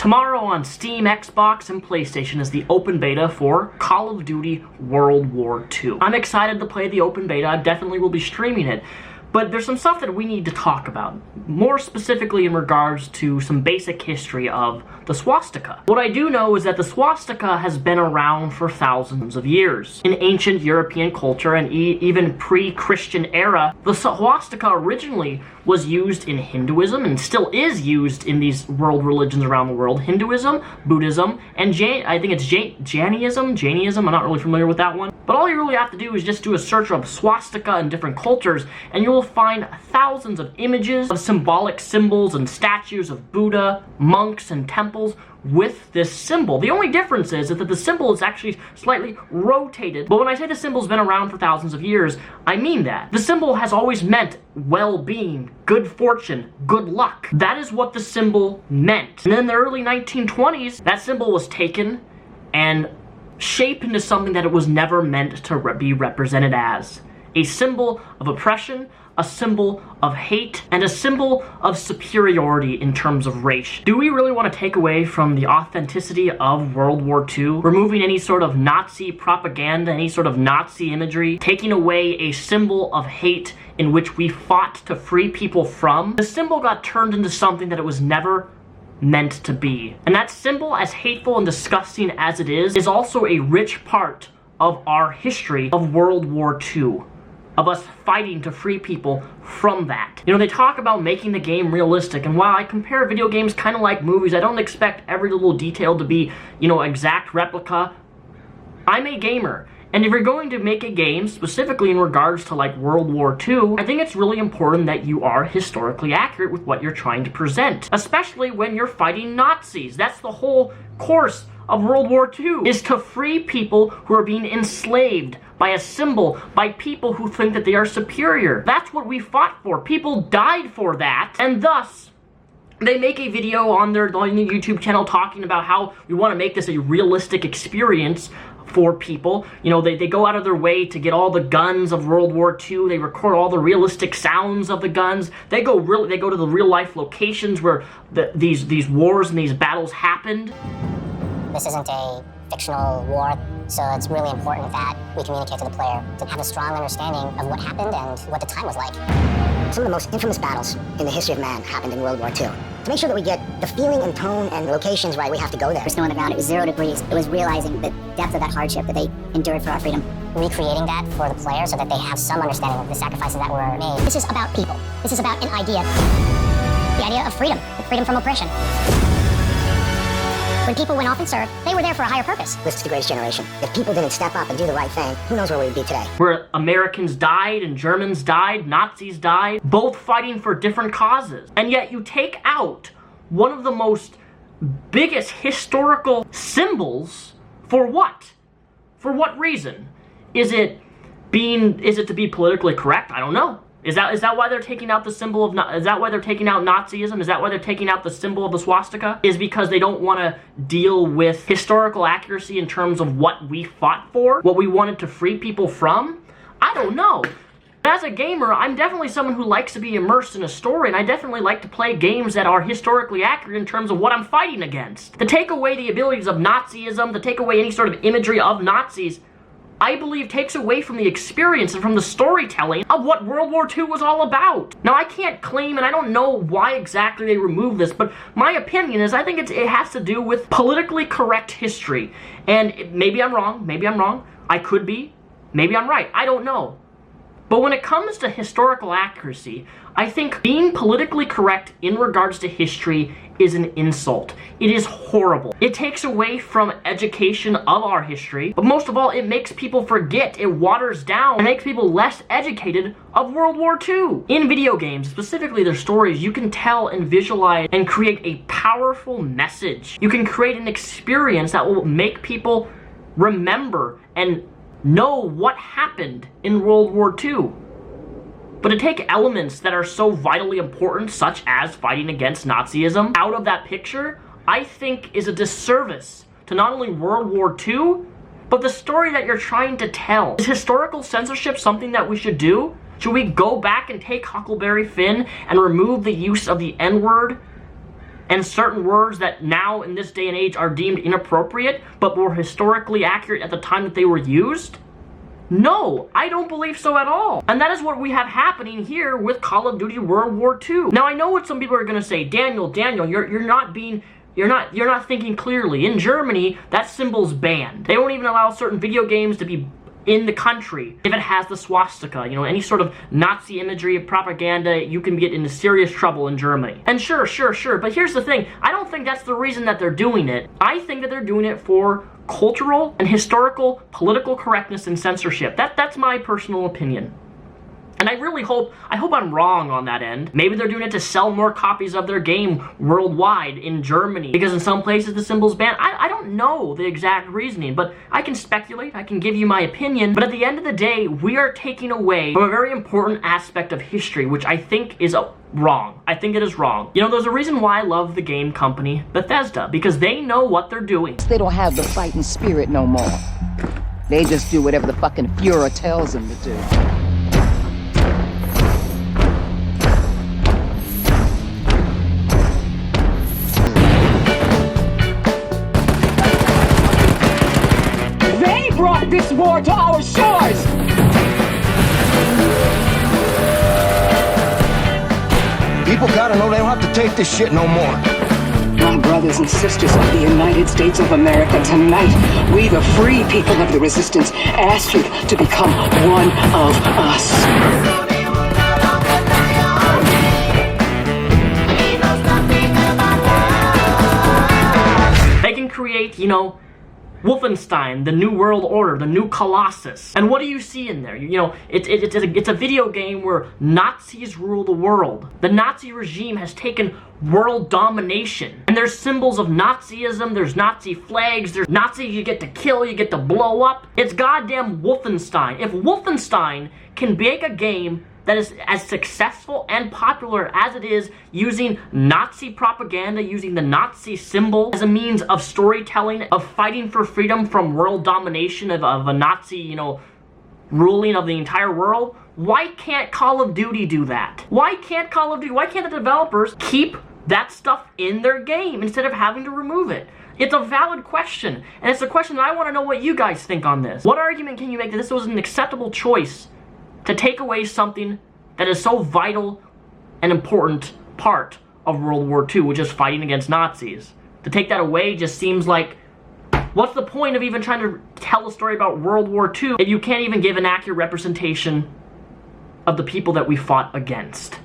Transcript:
Tomorrow on Steam, Xbox, and PlayStation is the open beta for Call of Duty World War II. I'm excited to play the open beta. I definitely will be streaming it. But there's some stuff that we need to talk about, more specifically in regards to some basic history of the swastika. What I do know is that the swastika has been around for thousands of years. In ancient European culture and even pre-Christian era, the swastika originally was used in Hinduism and still is used in these world religions around the world. Hinduism, Buddhism, and I think it's Jainism, I'm not really familiar with that one. But all you really have to do is just do a search of swastika in different cultures, and you will find thousands of images of symbolic symbols and statues of Buddha, monks, and temples with this symbol. The only difference is that the symbol is actually slightly rotated. But when I say the symbol's been around for thousands of years, I mean that. The symbol has always meant well-being, good fortune, good luck. That is what the symbol meant. And then in the early 1920s, that symbol was taken and shaped into something that it was never meant to be represented as. A symbol of oppression, a symbol of hate, and a symbol of superiority in terms of race. Do we really want to take away from the authenticity of World War II? Removing any sort of Nazi propaganda, any sort of Nazi imagery, taking away a symbol of hate in which we fought to free people from? The symbol got turned into something that it was never meant to be. And that symbol, as hateful and disgusting as it is also a rich part of our history of World War II. Of us fighting to free people from that. You know, they talk about making the game realistic, and while I compare video games kind of like movies, I don't expect every little detail to be, you know, exact replica. I'm a gamer, and if you're going to make a game, specifically in regards to like World War II, I think it's really important that you are historically accurate with what you're trying to present, especially when you're fighting Nazis. That's the whole course of World War II, is to free people who are being enslaved by a symbol, by people who think that they are superior. That's what we fought for. People died for that, and thus they make a video on their YouTube channel talking about how we want to make this a realistic experience for people. You know, they go out of their way to get all the guns of World War II. They record all the realistic sounds of the guns. They go to the real life locations where these wars and these battles happened. This isn't a fictional war, so it's really important that we communicate to the player to have a strong understanding of what happened and what the time was like. Some of the most infamous battles in the history of man happened in World War II. To make sure that we get the feeling and tone and locations right, we have to go there. There was snow on the ground, it was 0 degrees. It was realizing the depth of that hardship that they endured for our freedom. Recreating that for the player so that they have some understanding of the sacrifices that were made. This is about people. This is about an idea. The idea of freedom. Freedom from oppression. When people went off and served, they were there for a higher purpose. This is the greatest generation. If people didn't step up and do the right thing, who knows where we would be today? Where Americans died and Germans died, Nazis died, both fighting for different causes. And yet you take out one of the most biggest historical symbols for what? For what reason? Is it to be politically correct? I don't know. Is that why they're taking out the symbol of, is that why they're taking out Nazism? Is that why they're taking out the symbol of the swastika? Is because they don't want to deal with historical accuracy in terms of what we fought for? What we wanted to free people from? I don't know. As a gamer, I'm definitely someone who likes to be immersed in a story, and I definitely like to play games that are historically accurate in terms of what I'm fighting against. To take away the abilities of Nazism, to take away any sort of imagery of Nazis, I believe takes away from the experience and from the storytelling of what World War II was all about. Now, I can't claim, and I don't know why exactly they removed this, but my opinion is I think it has to do with politically correct history. And maybe I'm wrong, I could be, maybe I'm right, I don't know. But when it comes to historical accuracy, I think being politically correct in regards to history is an insult. It is horrible. It takes away from education of our history, but most of all, it makes people forget. It waters down and makes people less educated of World War II. In video games, specifically their stories, you can tell and visualize and create a powerful message. You can create an experience that will make people remember and know what happened in World War II. But to take elements that are so vitally important, such as fighting against Nazism, out of that picture, I think is a disservice to not only World War II, but the story that you're trying to tell. Is historical censorship something that we should do? Should we go back and take Huckleberry Finn and remove the use of the N-word and certain words that now in this day and age are deemed inappropriate, but were historically accurate at the time that they were used? No, I don't believe so at all. And that is what we have happening here with Call of Duty World War II. Now, I know what some people are going to say. Daniel, you're not thinking clearly. In Germany, that symbol's banned. They won't even allow certain video games to be in the country if it has the swastika. You know, any sort of Nazi imagery, propaganda, you can get into serious trouble in Germany. And sure, but here's the thing. I don't think that's the reason that they're doing it. I think that they're doing it for cultural and historical political correctness and censorship. That's my personal opinion. And I really hope I'm wrong on that end. Maybe they're doing it to sell more copies of their game worldwide in Germany, because in some places the symbol's banned. I don't know the exact reasoning, but I can speculate, I can give you my opinion. But at the end of the day, we are taking away from a very important aspect of history, which I think is wrong. I think it is wrong. You know, there's a reason why I love the game company Bethesda, because they know what they're doing. They don't have the fighting spirit no more. They just do whatever the fucking Fuhrer tells them to do. Brought this war to our shores! People gotta know they don't have to take this shit no more. My brothers and sisters of the United States of America, tonight, we, the free people of the resistance, ask you to become one of us. They can create, you know, Wolfenstein, the New World Order, the new Colossus. And what do you see in there? You know, it's a video game where Nazis rule the world. The Nazi regime has taken world domination. And there's symbols of Nazism, there's Nazi flags, there's Nazis you get to kill, you get to blow up. It's goddamn Wolfenstein. If Wolfenstein can make a game that is as successful and popular as it is using Nazi propaganda, using the Nazi symbol as a means of storytelling, of fighting for freedom from world domination of a Nazi, you know, ruling of the entire world, why can't Call of Duty do that? Why can't the developers keep that stuff in their game instead of having to remove it? It's a valid question, and it's a question that I want to know what you guys think on this. What argument can you make that this was an acceptable choice to take away something that is so vital and important part of World War II, which is fighting against Nazis? To take that away just seems like, what's the point of even trying to tell a story about World War II if you can't even give an accurate representation of the people that we fought against?